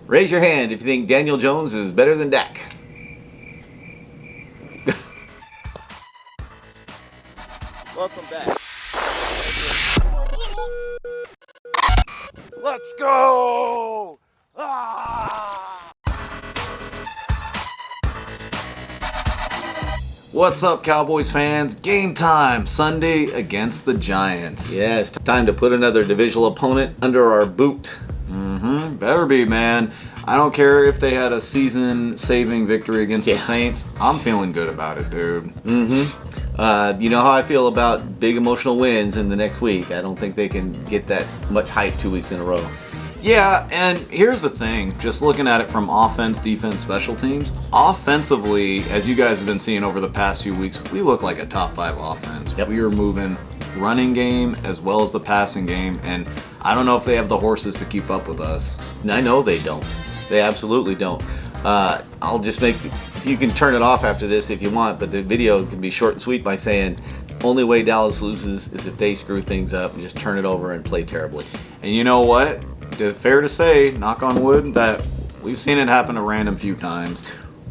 Raise your hand if you think Daniel Jones is better than Dak. Welcome back. Let's go! Ah! What's up, Cowboys fans? Game time, Sunday against the Giants. Yeah, it's time to put another divisional opponent under our boot. Better be, man. I don't care if they had a season-saving victory against the Saints. I'm feeling good about it, dude. You know how I feel about big emotional wins in the next week. I don't think they can get that much hype 2 weeks in a row. Yeah, and here's the thing. Just looking at it from offense, defense, special teams. Offensively, as you guys have been seeing over the past few weeks, we look like a top 5 offense. Yep. We are moving running game as well as the passing game, and I don't know if they have the horses to keep up with us. I know they don't. They absolutely don't. I'll just you can turn it off after this if you want, but the video can be short and sweet by saying only way Dallas loses is if they screw things up and just turn it over and play terribly. And you know what? Fair to say, knock on wood, that we've seen it happen a random few times.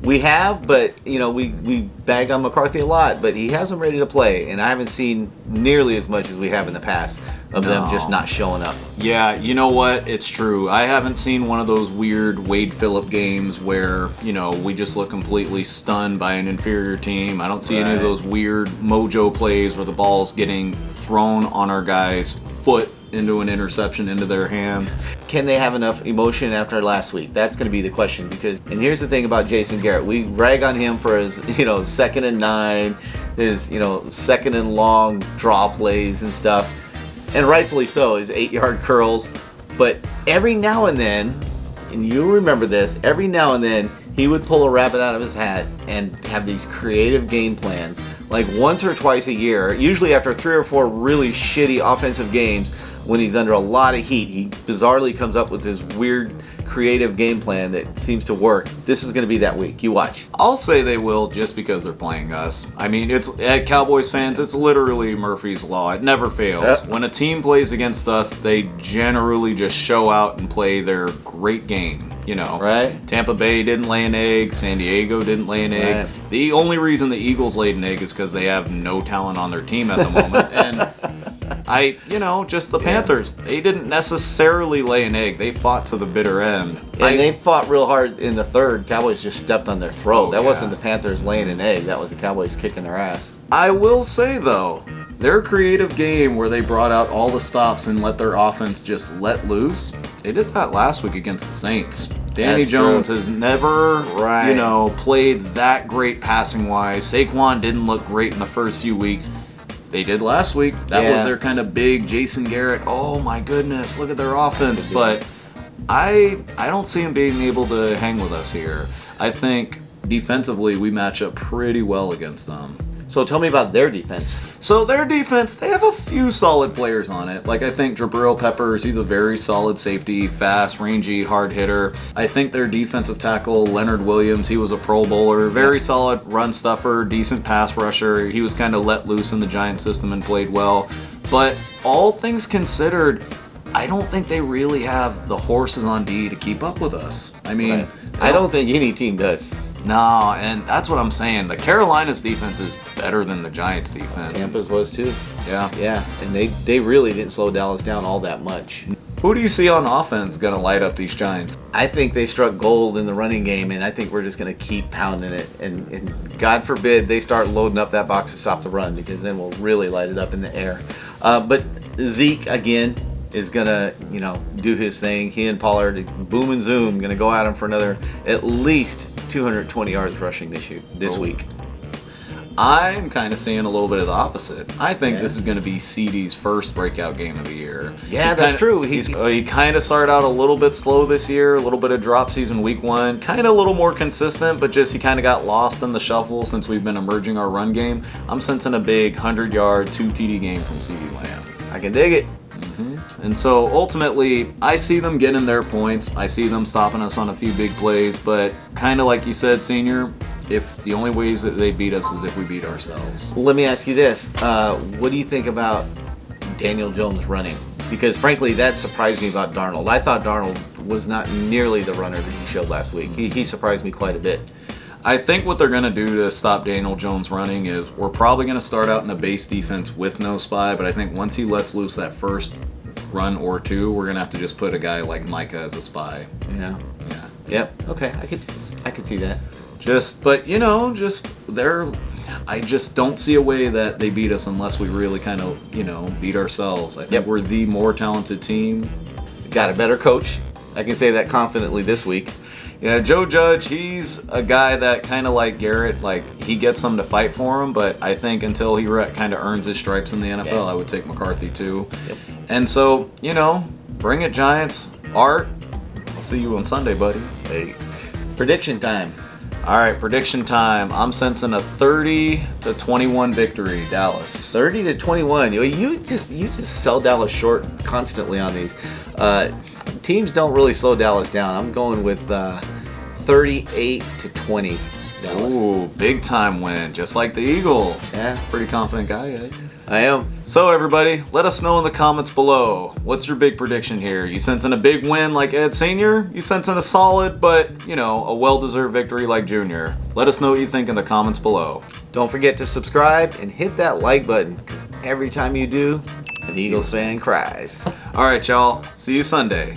We have, but we bag on McCarthy a lot, but he has them ready to play, and I haven't seen nearly as much as we have in the past of them just not showing up. Yeah, you know what? It's true. I haven't seen one of those weird Wade Phillip games where, we just look completely stunned by an inferior team. I don't see any of those weird mojo plays where the ball's getting thrown on our guy's foot into an interception into their hands. Can they have enough emotion after last week? That's going to be the question. And here's the thing about Jason Garrett. We rag on him for his, 2nd and 9, his, 2nd and long draw plays and stuff. And rightfully so, his 8-yard curls. But every now and then, and you remember this, every now and then he would pull a rabbit out of his hat and have these creative game plans. Like once or twice a year, usually after 3 or 4 really shitty offensive games, when he's under a lot of heat, he bizarrely comes up with this weird creative game plan that seems to work. This is going to be that week. You watch. I'll say they will just because they're playing us. I mean, it's at Cowboys fans, it's literally Murphy's Law. It never fails. Yep. When a team plays against us, they generally just show out and play their great game. Right. Tampa Bay didn't lay an egg. San Diego didn't lay an egg. Right. The only reason the Eagles laid an egg is because they have no talent on their team at the moment. And just the Panthers. They didn't necessarily lay an egg. They fought to the bitter end. And they fought real hard in the third. Cowboys just stepped on their throat. That wasn't the Panthers laying an egg. That was the Cowboys kicking their ass. I will say, though, their creative game where they brought out all the stops and let their offense just let loose, they did that last week against the Saints. Danny Jones has never, played that great passing-wise. Saquon didn't look great in the first few weeks. They did last week. That was their kind of big Jason Garrett, oh my goodness, look at their offense. But I don't see him being able to hang with us here. I think defensively we match up pretty well against them. So tell me about their defense. So their defense, they have a few solid players on it. Like I think Jabril Peppers, he's a very solid safety, fast, rangy, hard hitter. I think their defensive tackle, Leonard Williams, he was a Pro Bowler. Very solid run stuffer, decent pass rusher. He was kind of let loose in the Giant system and played well. But all things considered, I don't think they really have the horses on D to keep up with us. I mean, I don't think any team does. No, and that's what I'm saying. The Carolina's defense is better than the Giants' defense. Tampa's was too. Yeah. Yeah, and they really didn't slow Dallas down all that much. Who do you see on offense going to light up these Giants? I think they struck gold in the running game, and I think we're just going to keep pounding it. And God forbid they start loading up that box to stop the run, because then we'll really light it up in the air. But Zeke, again, is going to, do his thing. He and Pollard, boom and zoom, going to go at him for another at least 220 yards rushing this week. I'm kind of seeing a little bit of the opposite. I think this is going to be CeeDee's first breakout game of the year. Yeah, that's true. He kind of started out a little bit slow this year, a little bit of drop season week 1, kind of a little more consistent, but just he kind of got lost in the shuffle since we've been emerging our run game. I'm sensing a big 100-yard, 2 TD game from CeeDee Lamb. I can dig it. And so ultimately, I see them getting their points. I see them stopping us on a few big plays, but kind of like you said, Senior, if the only ways that they beat us is if we beat ourselves. Well, let me ask you this. What do you think about Daniel Jones running? Because frankly, that surprised me about Darnold. I thought Darnold was not nearly the runner that he showed last week. He surprised me quite a bit. I think what they're going to do to stop Daniel Jones running is we're probably going to start out in a base defense with no spy, but I think once he lets loose that first run or two, we're going to have to just put a guy like Micah as a spy. Yeah. Yeah. Yep. Okay. I could see that. I just don't see a way that they beat us unless we really kind of, beat ourselves. I think we're the more talented team. Got a better coach. I can say that confidently this week. Yeah, Joe Judge, he's a guy that kind of like Garrett, like he gets them to fight for him, but I think until he kind of earns his stripes in the NFL, I would take McCarthy too. Yep. And so, bring it Giants. Art, I'll see you on Sunday, buddy. Hey. Prediction time. All right, prediction time. I'm sensing a 30-21 victory, Dallas. 30-21. You just sell Dallas short constantly on these. Teams don't really slow Dallas down. I'm going with 38-20. Dallas. Ooh, big time win, just like the Eagles. Yeah. Pretty confident guy, eh? I am. So everybody, let us know in the comments below. What's your big prediction here? You sensing a big win like Ed Sr.? You sensing a solid but, a well-deserved victory like Junior? Let us know what you think in the comments below. Don't forget to subscribe and hit that like button, because every time you do, an Eagles fan cries. All right, y'all. See you Sunday.